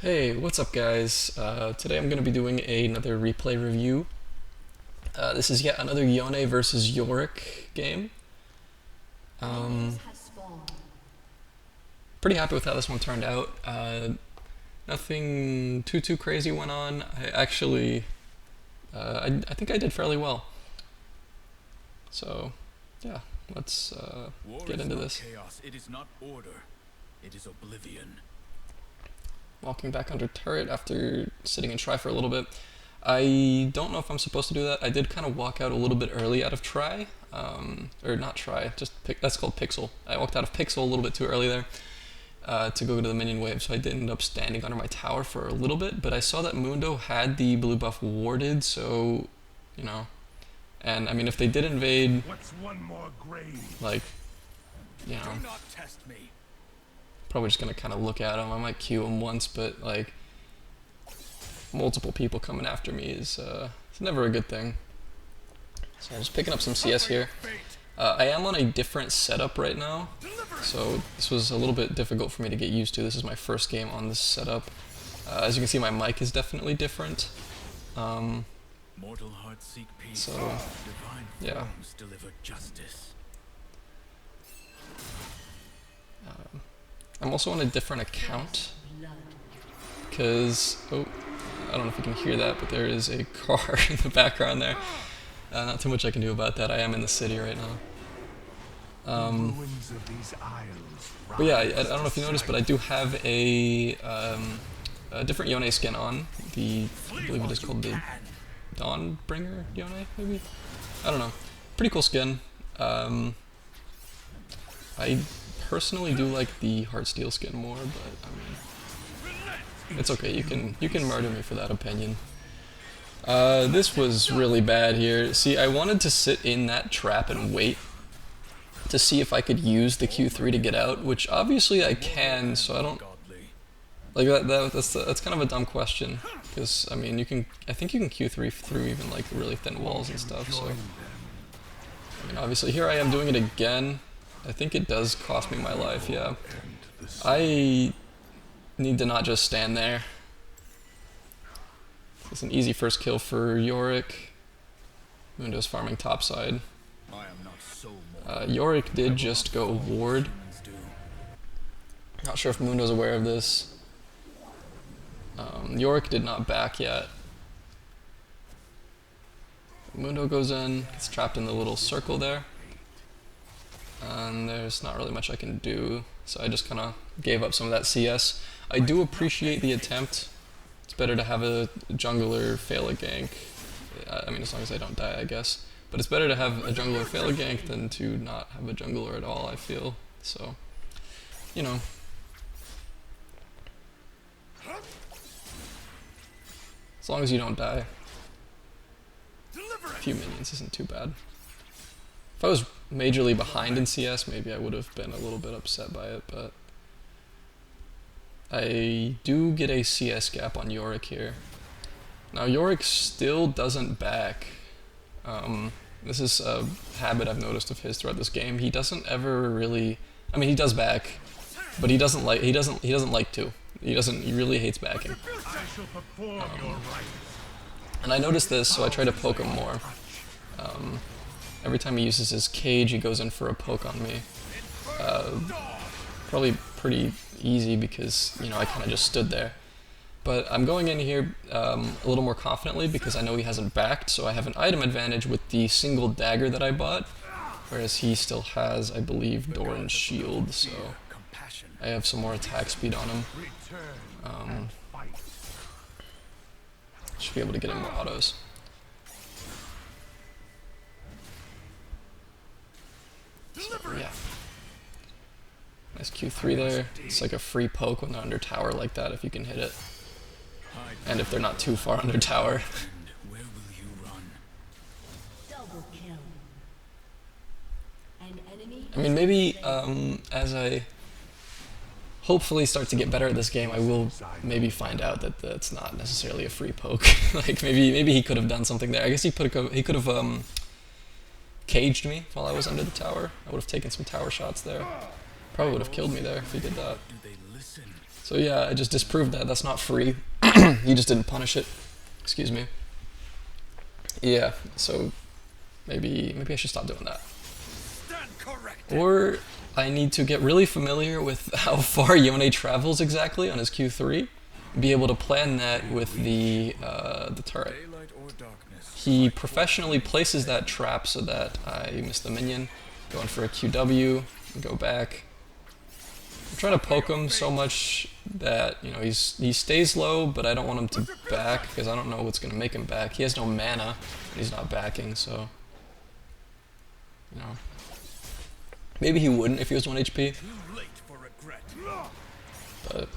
Hey, what's up guys? Today I'm going to be doing another replay review. This is yet another Yone versus Yorick game. Pretty happy with how this one turned out. Nothing too crazy went on. I actually, I think I did fairly well. So, yeah, let's get into this. Chaos. It is not order. It is oblivion. Walking back under turret after sitting in try for a little bit. I don't know if I'm supposed to do that. I did kind of walk out a little bit early out of try, or not try, that's called pixel. I walked out of pixel a little bit too early there to go to the minion wave, so I did end up standing under my tower for a little bit, but I saw that Mundo had the blue buff warded, so, you know, and I mean if they did invade, What's one more grave? like, you know, Do not test me. probably just gonna kind of look at him. I might Q him once, but like multiple people coming after me is it's never a good thing. So I'm just picking up some CS here. I am on a different setup right now, so this was a little bit difficult for me to get used to. This is my first game on this setup. As you can see, my mic is definitely different. Mortal hearts seek peace. So, Divine yeah. forms deliver justice. I'm also on a different account because, oh, I don't know if you can hear that, but there is a car in the background there. Not too much I can do about that. I am in the city right now. Ruins of these isles. But yeah, I don't know if you noticed, but I do have a different Yone skin on. I believe it is called the Dawnbringer Yone, maybe? I don't know. Pretty cool skin. I personally do like the Heartsteel skin more, but I mean, it's okay. You can murder me for that opinion. This was really bad here. See, I wanted to sit in that trap and wait to see if I could use the Q3 to get out, which obviously I can, so I don't... Like, that's kind of a dumb question, because, I mean, I think you can Q3 through even, like, really thin walls and stuff, so... I mean, obviously, here I am doing it again. I think it does cost me my life, yeah. I need to not just stand there. It's an easy first kill for Yorick. Mundo's farming topside. I am not so mortal. Yorick did just go ward. Humans do. Not sure if Mundo's aware of this. Yorick did not back yet. Mundo goes in, gets trapped in the little circle there. And there's not really much I can do, so I just kind of gave up some of that CS. I do appreciate the attempt. It's better to have a jungler fail a gank. I mean, as long as I don't die, I guess. But it's better to have a jungler fail a gank than to not have a jungler at all, I feel. So, you know. As long as you don't die. A few minions isn't too bad. If I was majorly behind in CS, maybe I would have been a little bit upset by it, but I do get a CS gap on Yorick here. Now Yorick still doesn't back. This is a habit I've noticed of his throughout this game. He doesn't ever really, I mean he does back, but he doesn't like to. He really hates backing. I shall perform your rites. And I noticed this, so I try to poke him more. Every time he uses his cage, he goes in for a poke on me. Probably pretty easy because, you know, I kind of just stood there. But I'm going in here a little more confidently because I know he hasn't backed, so I have an item advantage with the single dagger that I bought, whereas he still has, I believe, Doran's shield, so I have some more attack speed on him. Should be able to get in more autos. So, yeah. Nice Q3 there. It's like a free poke when they're under tower like that if you can hit it. And if they're not too far under tower. Where will you run? Double kill. An enemy. I mean, maybe as I hopefully start to get better at this game, I will maybe find out that that's not necessarily a free poke. Like maybe he could have done something there. I guess he could have caged me while I was under the tower. I would have taken some tower shots there. Probably would have killed me there if he did that. Do they listen? So yeah, I just disproved that. That's not free. You just didn't punish it. Excuse me. Yeah, so maybe I should stop doing that. Or I need to get really familiar with how far Yone travels exactly on his Q3, be able to plan that with the turret. He professionally places that trap so that I miss the minion, going for a QW, go back. I'm trying to poke him so much that, you know, he stays low, but I don't want him to back because I don't know what's going to make him back. He has no mana, and he's not backing, so, you know. Maybe he wouldn't if he was 1 HP. But,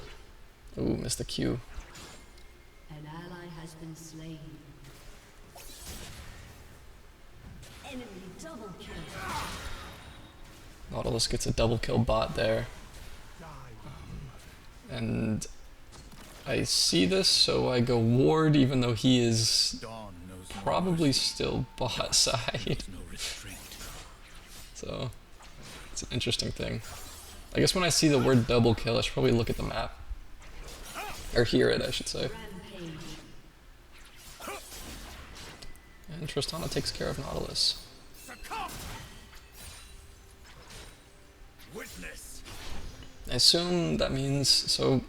ooh, missed the Q. An ally has been slain. Enemy double kill. Nautilus gets a double kill bot there. And I see this, so I go ward even though he is probably still bot side. So, it's an interesting thing. I guess when I see the word double kill, I should probably look at the map. Or hear it, I should say. And Tristana takes care of Nautilus. I assume that means, so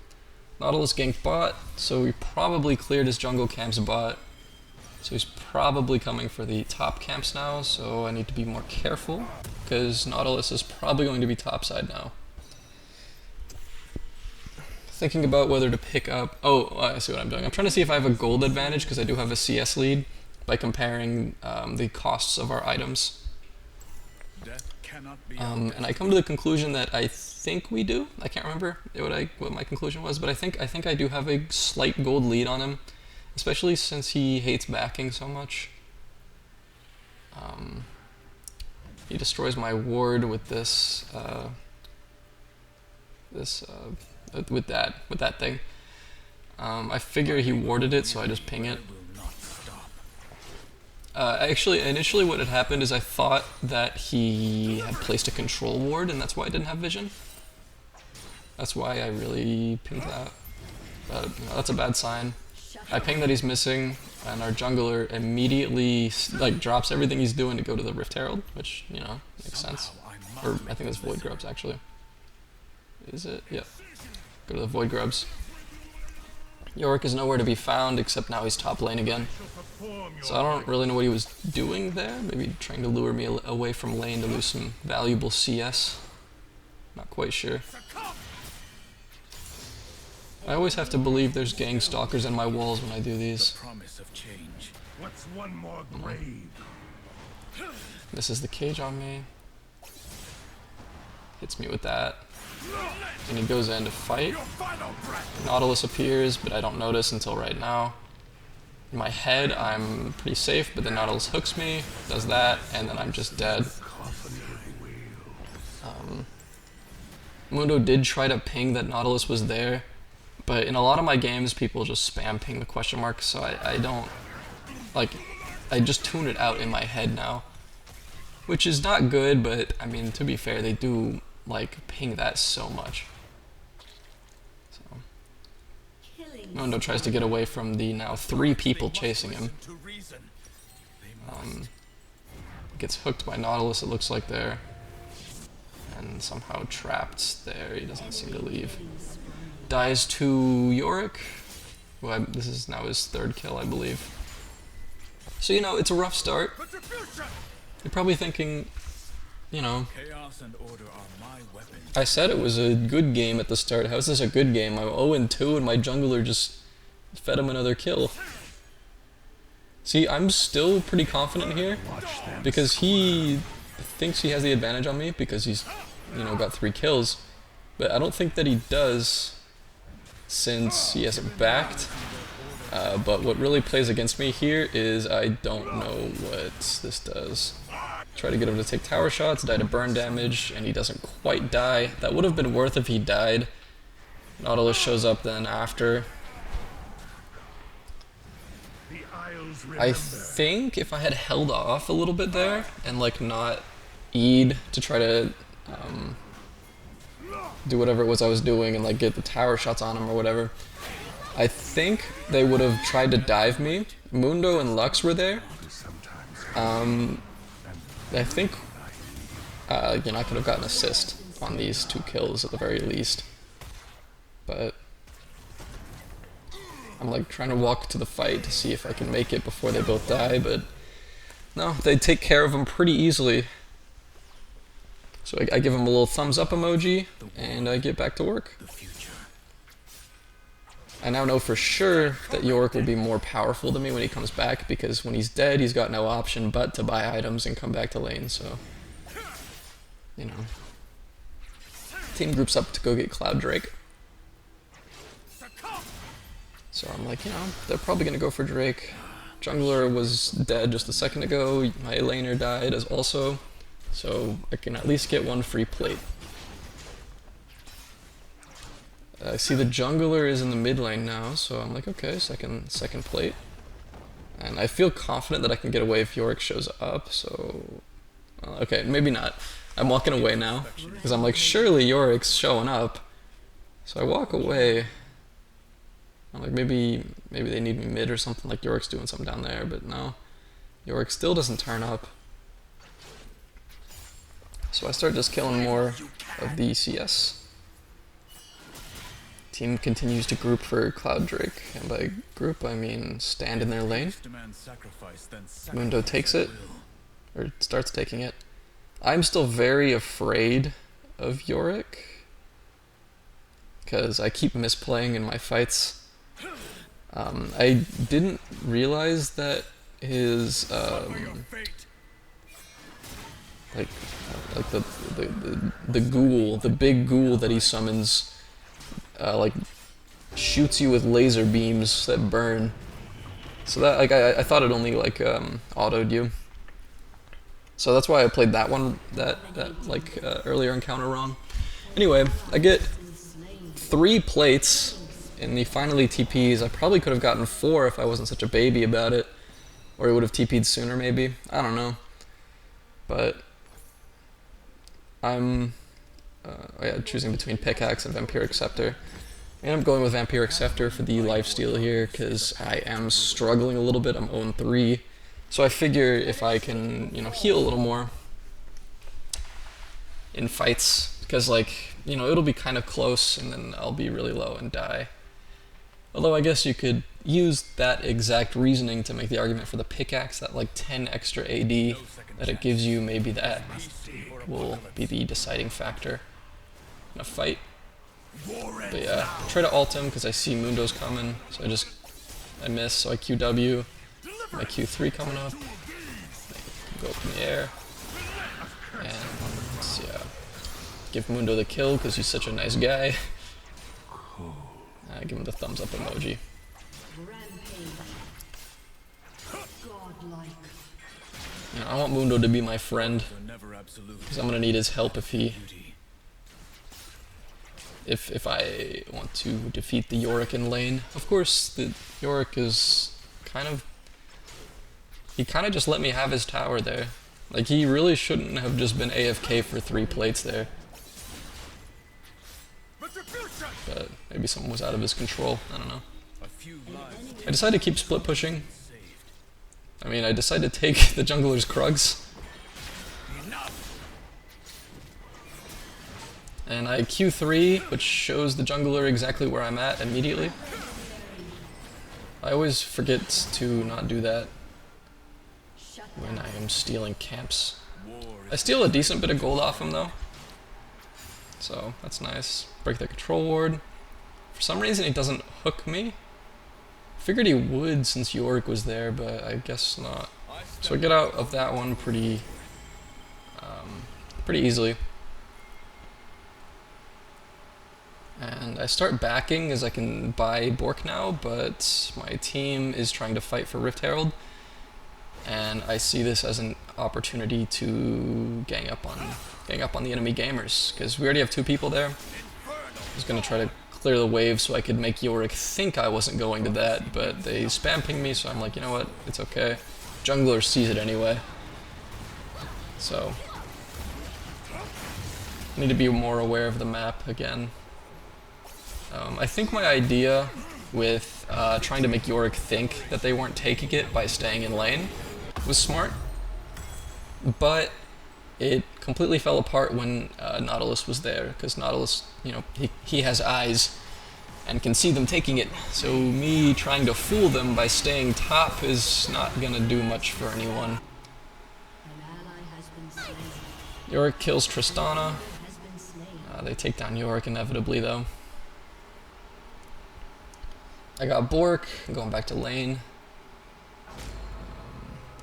Nautilus ganked bot, so he probably cleared his jungle camps bot. So he's probably coming for the top camps now, so I need to be more careful, because Nautilus is probably going to be topside now. Thinking about whether to pick up, oh, I see what I'm doing. I'm trying to see if I have a gold advantage, because I do have a CS lead, by comparing the costs of our items. And I come to the conclusion that I think we do. I can't remember what my conclusion was, but I think I do have a slight gold lead on him, especially since he hates backing so much. He destroys my ward with this with that thing. I figure he warded it, so I just ping it. Actually, initially what had happened is I thought that he had placed a control ward, and that's why I didn't have vision. That's why I really pinged that. But, you know, that's a bad sign. I ping that he's missing, and our jungler immediately, like, drops everything he's doing to go to the Rift Herald, which, you know, makes sense. Or, I think that's Void Grubs, actually. Is it? Yep. Go to the Void Grubs. Yorick is nowhere to be found, except now he's top lane again. So I don't really know what he was doing there. Maybe trying to lure me away from lane to lose some valuable CS. Not quite sure. I always have to believe there's gang stalkers in my walls when I do these. What's one more grave? This is the cage on me. Hits me with that. And he goes in to fight. Nautilus appears, but I don't notice until right now. In my head, I'm pretty safe, but then Nautilus hooks me, does that, and then I'm just dead. Mundo did try to ping that Nautilus was there, but in a lot of my games, people just spam ping the question mark, so I don't, like, I just tune it out in my head now. Which is not good, but, I mean, to be fair, they do, like, ping that so much. So. Mundo tries to get away from the now 3 people chasing him. Gets hooked by Nautilus, it looks like there. And somehow trapped there, he doesn't seem to leave. Dies to Yorick. Well, this is now his 3rd kill, I believe. So, you know, it's a rough start. You're probably thinking, you know, I said it was a good game at the start. How is this a good game? I'm 0-2 and my jungler just fed him another kill. See, I'm still pretty confident here because he thinks he has the advantage on me because he's, you know, got 3 kills. But I don't think that he does since he hasn't backed. But what really plays against me here is I don't know what this does. Try to get him to take tower shots, die to burn damage, and he doesn't quite die. That would have been worth if he died. Nautilus shows up then after. I think if I had held off a little bit there and like not E'd to try to do whatever it was I was doing and like get the tower shots on him or whatever. I think they would have tried to dive me. Mundo and Lux were there. I think you know, I could have gotten an assist on these 2 kills at the very least. But I'm like trying to walk to the fight to see if I can make it before they both die, but no, they take care of them pretty easily. So I give him a little thumbs up emoji, and I get back to work. I now know for sure that Yorick will be more powerful than me when he comes back, because when he's dead, he's got no option but to buy items and come back to lane, so... You know. Team groups up to go get Cloud Drake. So I'm like, you know, they're probably gonna go for Drake. Jungler was dead just a second ago, my laner died as also, so I can at least get 1 free plate. I see the jungler is in the mid lane now, so I'm like, okay, second plate. And I feel confident that I can get away if Yorick shows up, so... okay, maybe not. I'm walking away now, because I'm like, surely Yorick's showing up. So I walk away. I'm like, maybe they need me mid or something, like Yorick's doing something down there, but no. Yorick still doesn't turn up. So I start just killing more of the CS. Team continues to group for Cloud Drake, and by group I mean stand in their lane. Mundo takes it, or starts taking it. I'm still very afraid of Yorick, because I keep misplaying in my fights. I didn't realize that his like the ghoul, the big ghoul that he summons, like shoots you with laser beams that burn. So that, like, I thought it only like autoed you. So that's why I played that one, that earlier encounter wrong. Anyway, I get 3 plates in the finally TPs. I probably could have gotten 4 if I wasn't such a baby about it, or he would have TP'd sooner maybe. I don't know, but I'm choosing between Pickaxe and Vampiric Scepter. And I'm going with Vampiric Scepter for the lifesteal here, because I am struggling a little bit. I'm 0-3. So I figure if I can, you know, heal a little more in fights, because, like, you know, it'll be kind of close and then I'll be really low and die. Although I guess you could use that exact reasoning to make the argument for the Pickaxe, that like 10 extra AD that it gives you, maybe that will be the deciding factor in a fight. But yeah, try to ult him because I see Mundo's coming, so I miss, so I QW. My Q3 coming up. Go up in the air. And yeah, give Mundo the kill because he's such a nice guy. Give him the thumbs up emoji. You know, I want Mundo to be my friend, because I'm gonna need his help if I want to defeat the Yorick in lane. Of course, the Yorick is he kind of just let me have his tower there. Like, he really shouldn't have just been AFK for 3 plates there. But maybe something was out of his control, I don't know. I decided to keep split pushing. I mean, I decided to take the jungler's Krugs. And I Q3, which shows the jungler exactly where I'm at immediately. I always forget to not do that when I am stealing camps. I steal a decent bit of gold off him though, so that's nice. Break the control ward. For some reason he doesn't hook me. Figured he would since Yorick was there, but I guess not. So I get out of that one pretty easily. And I start backing as I can buy Bork now, but my team is trying to fight for Rift Herald. And I see this as an opportunity to gang up on the enemy gamers, because we already have 2 people there. I was going to try to clear the wave so I could make Yorick think I wasn't going to that, but they spam ping me, so I'm like, you know what, it's okay. Jungler sees it anyway. So Need to be more aware of the map again. I think my idea with trying to make Yorick think that they weren't taking it by staying in lane was smart, but it completely fell apart when Nautilus was there, because Nautilus, you know, he has eyes and can see them taking it, so me trying to fool them by staying top is not gonna do much for anyone. An ally has been slain. Yorick kills Tristana. Has been slain. They take down Yorick inevitably though. I got Bork, I'm going back to lane.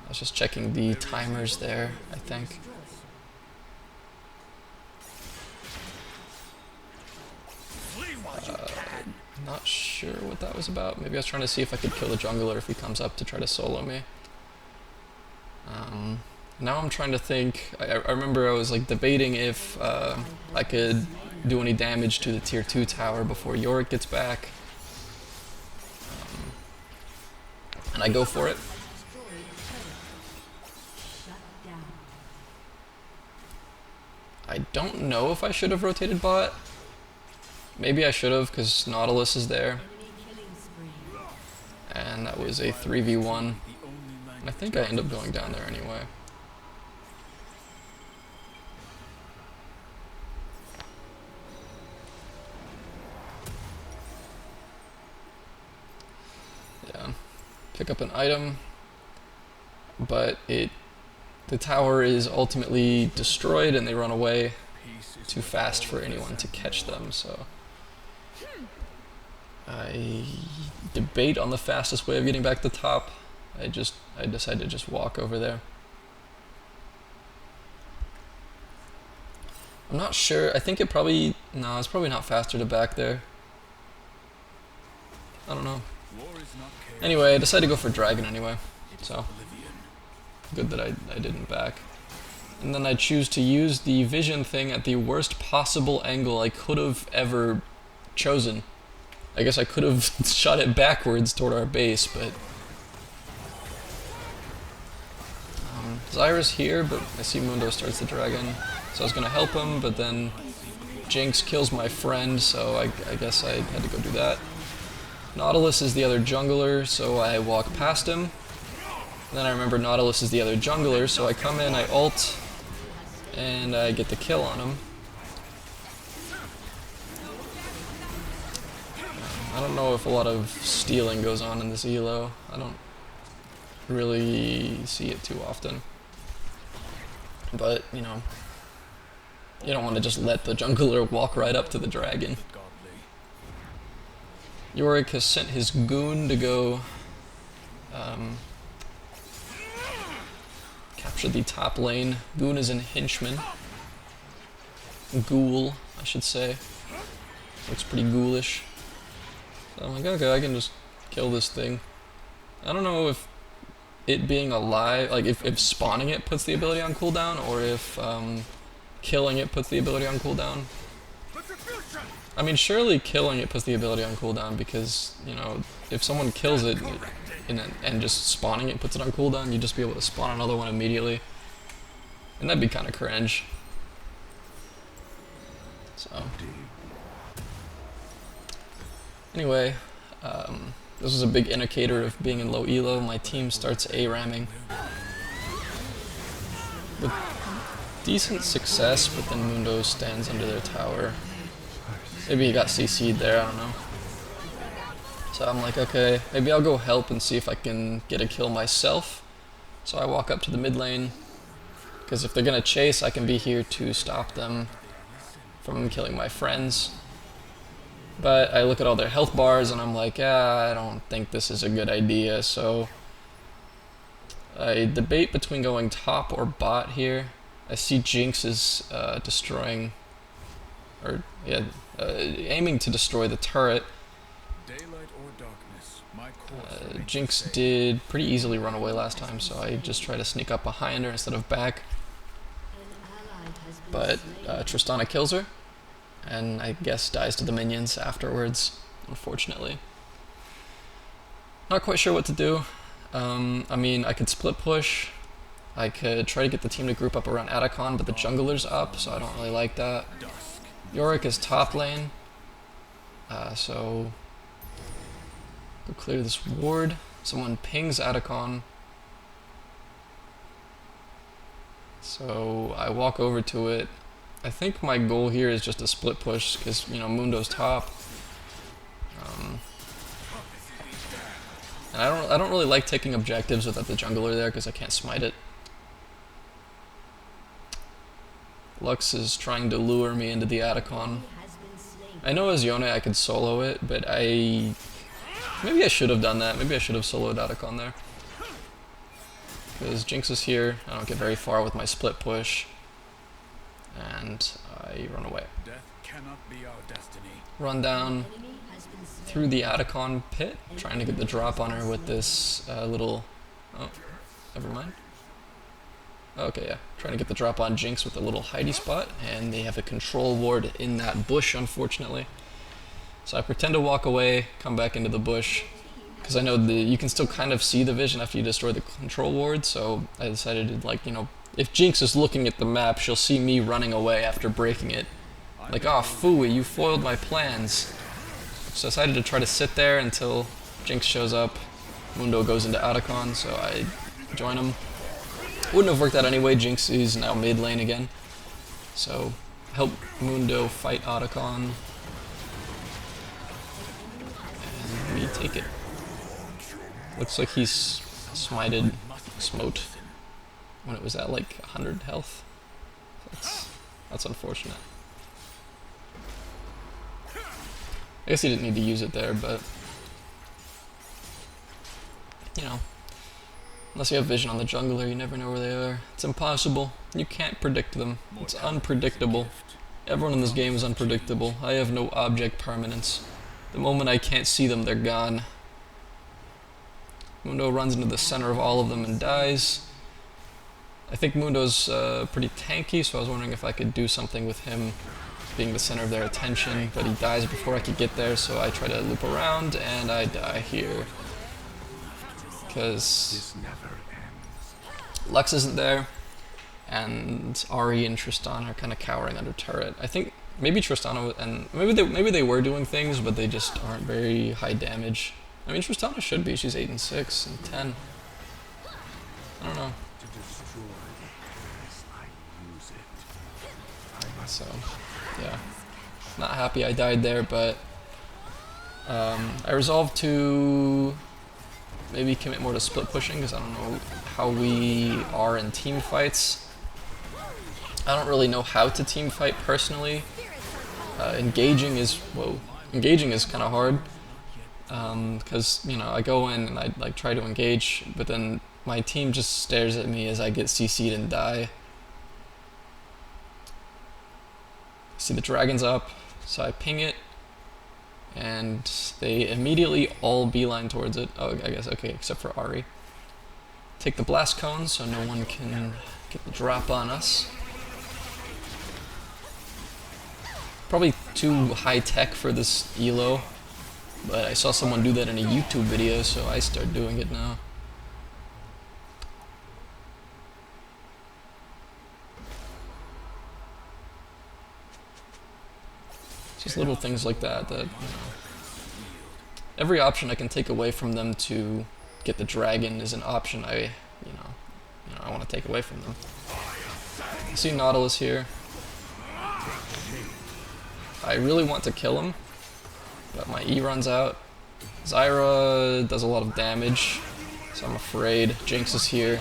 I was just checking the timers there, I think. Not sure what that was about. Maybe I was trying to see if I could kill the jungler if he comes up to try to solo me. Now I'm trying to think. I remember I was like debating if I could do any damage to the tier 2 tower before Yorick gets back. And I go for it. I don't know if I should have rotated bot. Maybe I should have, because Nautilus is there. And that was a 3v1. I think I end up going down there anyway. Yeah. Pick up an item, but the tower is ultimately destroyed and they run away too fast for anyone to catch them, so I debate on the fastest way of getting back to top. I decided to just walk over there. I'm not sure. I think it's probably not faster to back there. I don't know. Anyway, I decided to go for dragon anyway, so good that I didn't back. And then I choose to use the vision thing at the worst possible angle I could have ever chosen. I guess I could have shot it backwards toward our base, but Zyra's here, but I see Mundo starts the dragon, so I was gonna help him, but then Jinx kills my friend, so I guess I had to go do that. Nautilus is the other jungler, so I walk past him. And then I remember Nautilus is the other jungler, so I come in, I ult, and I get the kill on him. I don't know if a lot of stealing goes on in this elo. I don't really see it too often. But, you know, you don't want to just let the jungler walk right up to the dragon. Yorick has sent his goon to go capture the top lane. Goon is an henchman. Ghoul, I should say. Looks pretty ghoulish. So I'm like, okay, I can just kill this thing. I don't know if it being alive, like if spawning it puts the ability on cooldown, or if killing it puts the ability on cooldown. I mean, surely killing it puts the ability on cooldown, because, you know, if someone kills it and just spawning it puts it on cooldown, you'd just be able to spawn another one immediately. And that'd be kind of cringe. So. Anyway, this was a big indicator of being in low elo. My team starts A-ramming with decent success, but then Mundo stands under their tower. Maybe he got CC'd there, I don't know. So I'm like, okay, maybe I'll go help and see if I can get a kill myself. So I walk up to the mid lane, because if they're gonna chase, I can be here to stop them from killing my friends. But I look at all their health bars and I'm like, I don't think this is a good idea, so I debate between going top or bot here. I see Jinx is destroying, or yeah, aiming to destroy the turret. Jinx did pretty easily run away last time, so I just try to sneak up behind her instead of back. But Tristana kills her, and I guess dies to the minions afterwards, unfortunately. Not quite sure what to do. I mean, I could split push, I could try to get the team to group up around Atacon, but the jungler's up, so I don't really like that. Yorick is top lane, so go clear this ward. Someone pings Atacon, so I walk over to it. I think my goal here is just a split push, because, you know, Mundo's top. And I don't really like taking objectives without the jungler there, because I can't smite it. Lux is trying to lure me into the Atacon. I know as Yone I could solo it, but maybe I should have done that. Maybe I should have soloed Atacon there. Because Jinx is here, I don't get very far with my split push. And I run away. Death cannot be our destiny. Run down through the Atacon pit, trying to get the drop on her with this little... Oh, never mind. Okay, yeah. Trying to get the drop on Jinx with a little hidey spot, and they have a control ward in that bush, unfortunately. So I pretend to walk away, come back into the bush, because I know you can still kind of see the vision after you destroy the control ward, so I decided to, like, you know, if Jinx is looking at the map, she'll see me running away after breaking it. Like, oh, phooey, you foiled my plans. So I decided to try to sit there until Jinx shows up. Mundo goes into Atacon, so I join him. Wouldn't have worked out anyway. Jinx is now mid lane again. So, help Mundo fight Atacon. And we take it. Looks like he's smote when it was at like 100 health. That's unfortunate. I guess he didn't need to use it there, but you know, unless you have vision on the jungler, you never know where they are. It's impossible. You can't predict them. It's unpredictable. Everyone in this game is unpredictable. I have no object permanence. The moment I can't see them, they're gone. Mundo runs into the center of all of them and dies. I think Mundo's pretty tanky, so I was wondering if I could do something with him being the center of their attention, but he dies before I could get there, so I try to loop around, and I die here. Because Lux isn't there, and Ahri and Tristana are kind of cowering under turret. I think maybe Tristana and maybe they were doing things, but they just aren't very high damage. I mean, Tristana should be. She's 8 and 6 and 10. I don't know. So, yeah, not happy I died there, but I resolved to maybe commit more to split pushing, because I don't know how we are in team fights. I don't really know how to team fight personally. Engaging is kind of hard, because you know, I go in and I like try to engage, but then my team just stares at me as I get CC'd and die. See the dragon's up, so I ping it, and they immediately all beeline towards it. Oh, I guess, okay, except for Ahri. Take the blast cone so no one can get the drop on us. Probably too high tech for this elo, but I saw someone do that in a YouTube video, so I start doing it now. Just little things like that, you know, every option I can take away from them to get the dragon is an option I want to take away from them. You see Nautilus here. I really want to kill him, but my E runs out. Zyra does a lot of damage, so I'm afraid. Jinx is here,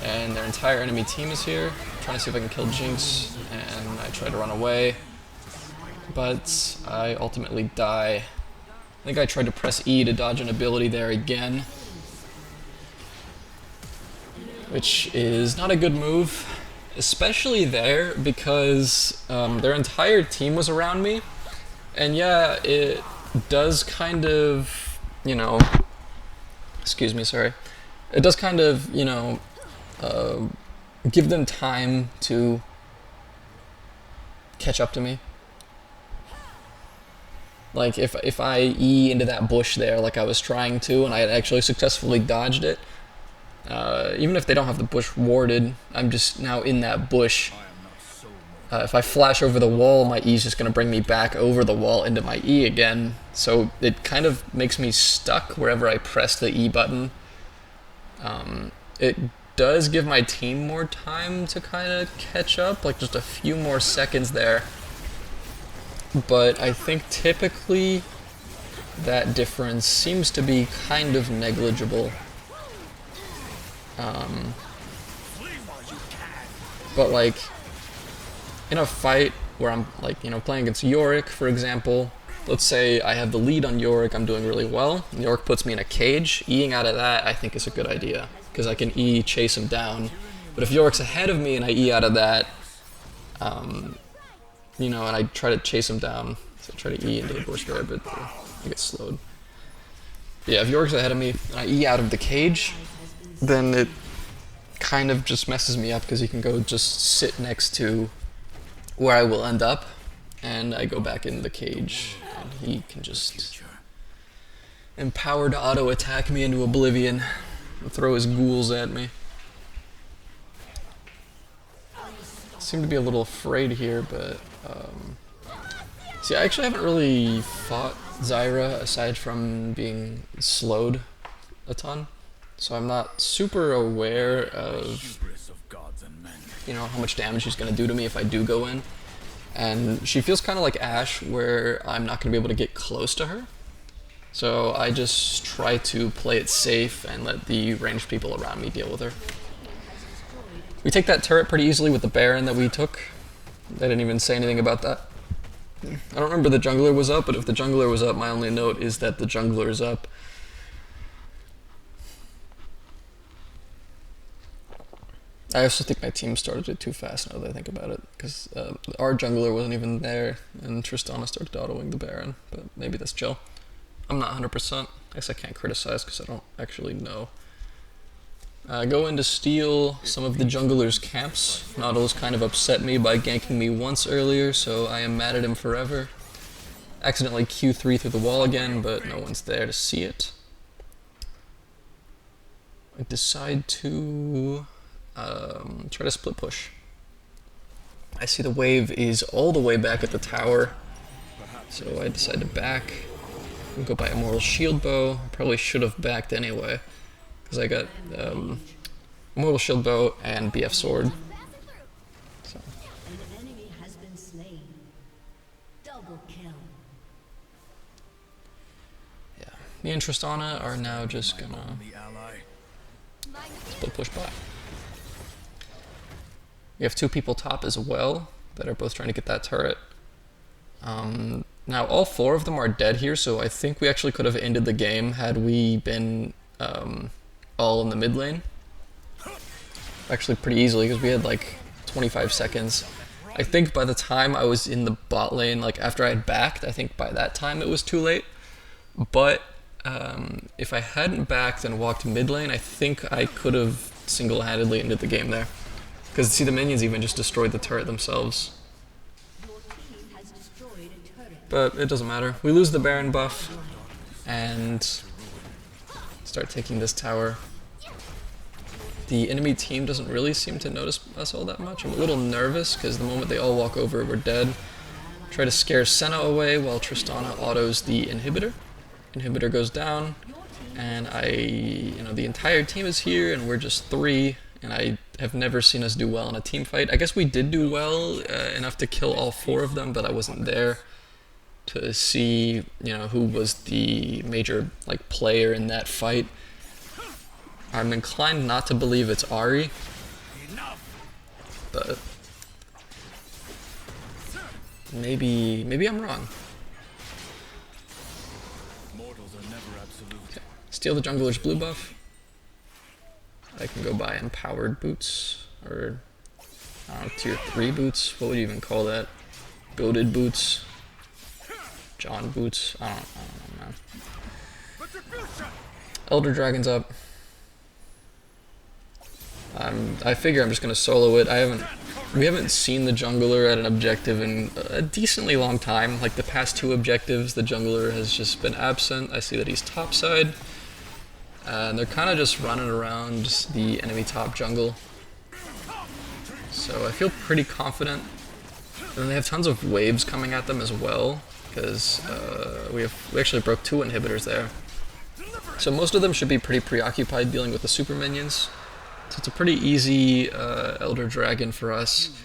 and their entire enemy team is here. I'm trying to see if I can kill Jinx, and I try to run away, but I ultimately die. I think I tried to press E to dodge an ability there again, which is not a good move, especially there because their entire team was around me, and yeah, it does kind of, you know, excuse me, sorry, it does kind of, you know, give them time to catch up to me. Like, if I E into that bush there like I was trying to, and I had actually successfully dodged it, even if they don't have the bush warded, I'm just now in that bush. If I flash over the wall, my E is just going to bring me back over the wall into my E again. So it kind of makes me stuck wherever I press the E button. It does give my team more time to kind of catch up, like just a few more seconds there. But I think typically that difference seems to be kind of negligible. But like in a fight where I'm like, you know, playing against Yorick, for example, let's say I have the lead on Yorick, I'm doing really well, and Yorick puts me in a cage, Eing out of that I think is a good idea, because I can E chase him down. But if Yorick's ahead of me and I E out of that, you know, and I try to chase him down, so I try to E into the bush there, but I get slowed. But yeah, if Yorick's ahead of me and I E out of the cage, then it kind of just messes me up, because he can go just sit next to where I will end up, and I go back in the cage, and he can just empowered auto attack me into oblivion and throw his ghouls at me. Seem to be a little afraid here, but see, I actually haven't really fought Zyra aside from being slowed a ton, so I'm not super aware of, you know, how much damage she's going to do to me if I do go in. And she feels kind of like Ashe, where I'm not going to be able to get close to her. So I just try to play it safe and let the ranged people around me deal with her. We take that turret pretty easily with the Baron that we took. I didn't even say anything about that. I don't remember the jungler was up, but if the jungler was up, my only note is that the jungler is up. I also think my team started it too fast now that I think about it, because our jungler wasn't even there, and Tristana started autoing the Baron, but maybe that's chill. I'm not 100%. I guess I can't criticize because I don't actually know. Go in to steal some of the jungler's camps. Nautilus kind of upset me by ganking me once earlier, so I am mad at him forever. Accidentally Q3 through the wall again, but no one's there to see it. I decide to try to split push. I see the wave is all the way back at the tower, so I decide to back. We'll go buy a Immortal Shield Bow. I probably should have backed anyway, because I got Immortal Shield Bow and BF Sword. So. An enemy has been slain. Double kill. Yeah, me and Tristana are now just gonna split push by. We have two people top as well that are both trying to get that turret. Now all four of them are dead here, so I think we actually could have ended the game had we been all in the mid lane. Actually pretty easily, because we had like 25 seconds. I think by the time I was in the bot lane, like after I had backed, I think by that time it was too late. But if I hadn't backed and walked mid lane, I think I could have single-handedly ended the game there. Because see, the minions even just destroyed the turret themselves. But it doesn't matter. We lose the Baron buff and start taking this tower. The enemy team doesn't really seem to notice us all that much. I'm a little nervous because the moment they all walk over, we're dead. Try to scare Senna away while Tristana autos the inhibitor. Inhibitor goes down, and the entire team is here, and we're just 3. And I have never seen us do well in a team fight. I guess we did do well enough to kill all 4 of them, but I wasn't there to see, who was the major player in that fight. I'm inclined not to believe it's Ahri, but maybe I'm wrong. Okay. Steal the jungler's blue buff. I can go buy empowered boots, or I don't know, tier 3 boots. What would you even call that? Goated boots, John boots. I don't know, man. Elder Dragon's up. I figure I'm just gonna solo it. We haven't seen the jungler at an objective in a decently long time. Like the past 2 objectives, the jungler has just been absent. I see that he's topside. And they're kind of just running around the enemy top jungle. So I feel pretty confident. And they have tons of waves coming at them as well, because we actually broke 2 inhibitors there. So most of them should be pretty preoccupied dealing with the super minions. So it's a pretty easy Elder Dragon for us.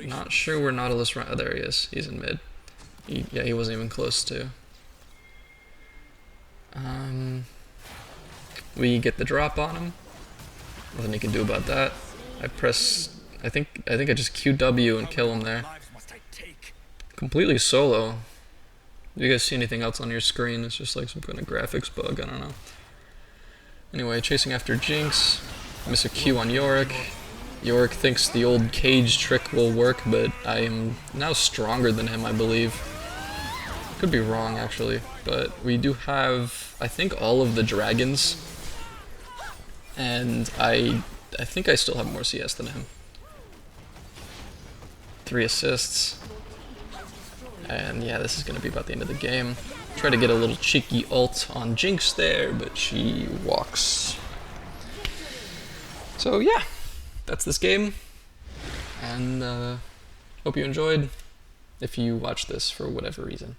Not sure where Nautilus ran. Oh, there he is. He's in mid. Yeah, he wasn't even close to. We get the drop on him. Nothing he can do about that. I think I just QW and kill him there. Completely solo. Do you guys see anything else on your screen? It's just like some kind of graphics bug, I don't know. Anyway, chasing after Jinx. Miss a Q on Yorick. Yorick thinks the old cage trick will work, but I am now stronger than him, I believe. Could be wrong, actually. But we do have, I think, all of the dragons. And I think I still have more CS than him. 3 assists. And yeah, this is going to be about the end of the game. Try to get a little cheeky ult on Jinx there, but she walks. So yeah, that's this game. And hope you enjoyed, if you watched this for whatever reason.